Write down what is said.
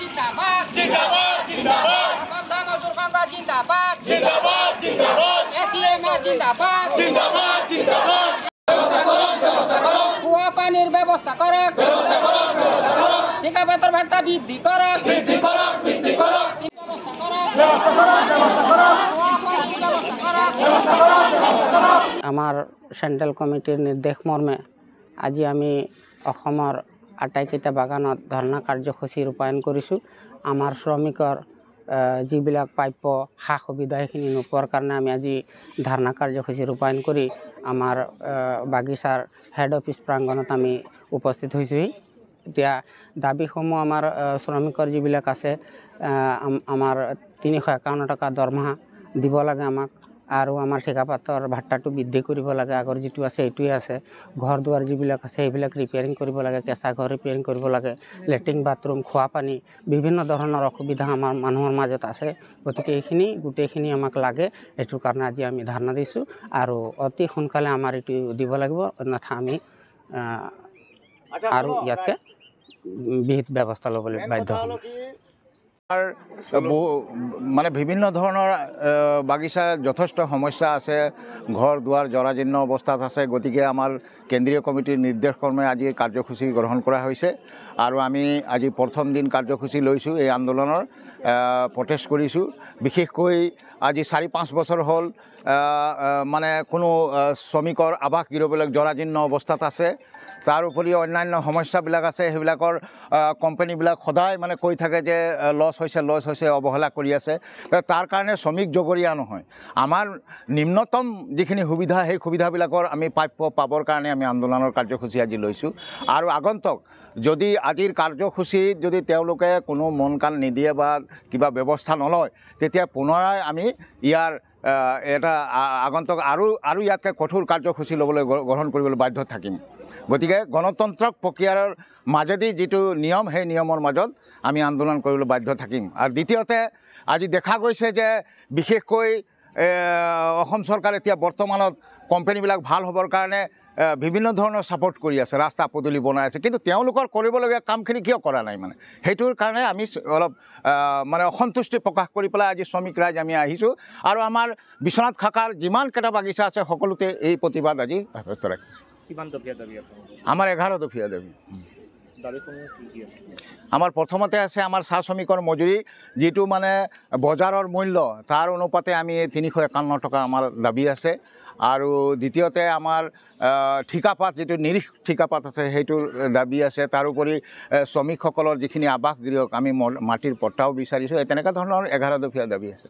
জিন্দাবাদ জিন্দাবাদ জিন্দাবাদ বাংলা মজদুর সংঘ জিন্দাবাদ জিন্দাবাদ জিন্দাবাদ এটিএমএ জিন্দাবাদ জিন্দাবাদ জিন্দাবাদ ব্যবস্থা করো কুয়া পানির ব্যবস্থা করো ঠিকাদার ভাতা বৃদ্ধি করো আমার সেন্ট্রাল কমিটির নির্দেশ মর্মে আজি আমি অসমৰ আটাইকেইটা বাগানত ধৰ্ণা কাৰ্যসূচী ৰূপায়ণ কৰিছোঁ। আমাৰ শ্ৰমিকৰ যিবিলাক প্ৰাপ্য সা সুবিধা সেইখিনি নোপোৱাৰ কাৰণে আমি আজি ধৰ্ণা কাৰ্যসূচী ৰূপায়ণ কৰি আমাৰ বাগিচাৰ হেড অফিচ প্ৰাংগণত আমি উপস্থিত হৈছোঁহি। এতিয়া দাবীসমূহ আমাৰ শ্ৰমিকৰ যিবিলাক আছে, আমাৰ 351 টকা দৰমহা দিব লাগে আমাক, আৰু আমাৰ ঠিকাপাতৰ ভাত্তাটো বৃদ্ধি কৰিব লাগে। আগৰ যিটো আছে এইটোৱে আছে। ঘৰ দুৱাৰ যিবিলাক আছে সেইবিলাক ৰিপেয়াৰিং কৰিব লাগে, কেঁচা ঘৰ ৰিপেয়াৰিং কৰিব লাগে, লেট্ৰিন বাথৰুম, খোৱা পানী, বিভিন্ন ধৰণৰ অসুবিধা আমাৰ মানুহৰ মাজত আছে। গতিকে এইখিনি গোটেইখিনি আমাক লাগে। এইটোৰ কাৰণে আজি আমি ধৰ্ণা দিছোঁ আৰু অতি সোনকালে আমাৰ এইটো দিব লাগিব, অন্যথা আমি আৰু ইয়াতকৈ বিহিত ব্যৱস্থা ল'বলৈ বাধ্য হ'ম। মানে বিভিন্ন ধৰণৰ বাগিচাৰ যথেষ্ট সমস্যা আছে, ঘৰ দুৱাৰ জৰাজীৰ্ণ অৱস্থাত আছে। গতিকে আমাৰ কেন্দ্ৰীয় কমিটিৰ নিৰ্দেশ ক্ৰমে আজি কাৰ্যসূচী গ্ৰহণ কৰা হৈছে আৰু আমি আজি প্ৰথম দিন কাৰ্যসূচী লৈছোঁ। এই আন্দোলনৰ প্ৰটেষ্ট কৰিছোঁ। বিশেষকৈ আজি 4-5 বছৰ হ'ল মানে কোনো শ্ৰমিকৰ আৱাস গৃহবিলাক জৰাজীৰ্ণ অৱস্থাত আছে। তাৰ উপৰি অন্যান্য সমস্যাবিলাক আছে। সেইবিলাকৰ কোম্পানীবিলাক সদায় মানে কৈ থাকে যে লছ হৈছে অৱহেলা কৰি আছে। তাৰ কাৰণে শ্ৰমিক জগৰীয়া নহয়। আমাৰ নিম্নতম যিখিনি সুবিধা সেই সুবিধাবিলাকৰ আমি প্ৰাপ্য পাবৰ কাৰণে আমি আন্দোলনৰ কাৰ্যসূচী আজি লৈছোঁ। আৰু আগন্তুক যদি আজিৰ কাৰ্যসূচীত যদি তেওঁলোকে কোনো মন কাণ নিদিয়ে বা কিবা ব্যৱস্থা নলয়, তেতিয়া পুনৰাই আমি ইয়াৰ এটা আগন্তুক আৰু ইয়াতকৈ কঠোৰ কাৰ্যসূচী ল'বলৈ গ্ৰহণ কৰিবলৈ বাধ্য থাকিম। গতিকে গণতন্ত্ৰক প্ৰক্ৰিয়াৰ মাজেদি যিটো নিয়ম, সেই নিয়মৰ মাজত আমি আন্দোলন কৰিবলৈ বাধ্য থাকিম। আৰু দ্বিতীয়তে আজি দেখা গৈছে যে বিশেষকৈ অসম চৰকাৰ এতিয়া বৰ্তমানত কোম্পানীবিলাক ভাল হ'বৰ কাৰণে বিভিন্ন ধৰণৰ ছাপোৰ্ট কৰি আছে, ৰাস্তা পদূলি বনাই আছে, কিন্তু তেওঁলোকৰ কৰিবলগীয়া কামখিনি কিয় কৰা নাই? মানে সেইটোৰ কাৰণে আমি অলপ মানে অসন্তুষ্টি প্ৰকাশ কৰি পেলাই আজি শ্ৰমিক ৰাইজ আমি আহিছোঁ। আৰু আমাৰ বিশ্বনাথ শাখাৰ যিমানকেইটা বাগিচা আছে সকলোতে এই প্ৰতিবাদ আজি সাব্যস্ত ৰাখিছোঁ। আমাৰ 11 দফীয়া দাবী। আমাৰ প্ৰথমতে আছে আমাৰ চাহ শ্ৰমিকৰ মজুৰি, যিটো মানে বজাৰৰ মূল্য তাৰ অনুপাতে আমি 351 টকা আমাৰ দাবী আছে। আৰু দ্বিতীয়তে আমাৰ ঠিকাপাত, যিটো নিৰীহ ঠিকাপাত আছে, সেইটোৰ দাবী আছে। তাৰোপৰি শ্ৰমিকসকলৰ যিখিনি আৱাস গৃহ আমি মাটিৰ পট্টাও বিচাৰিছোঁ। তেনেকুৱা ধৰণৰ 11 দফীয়া দাবী আছে।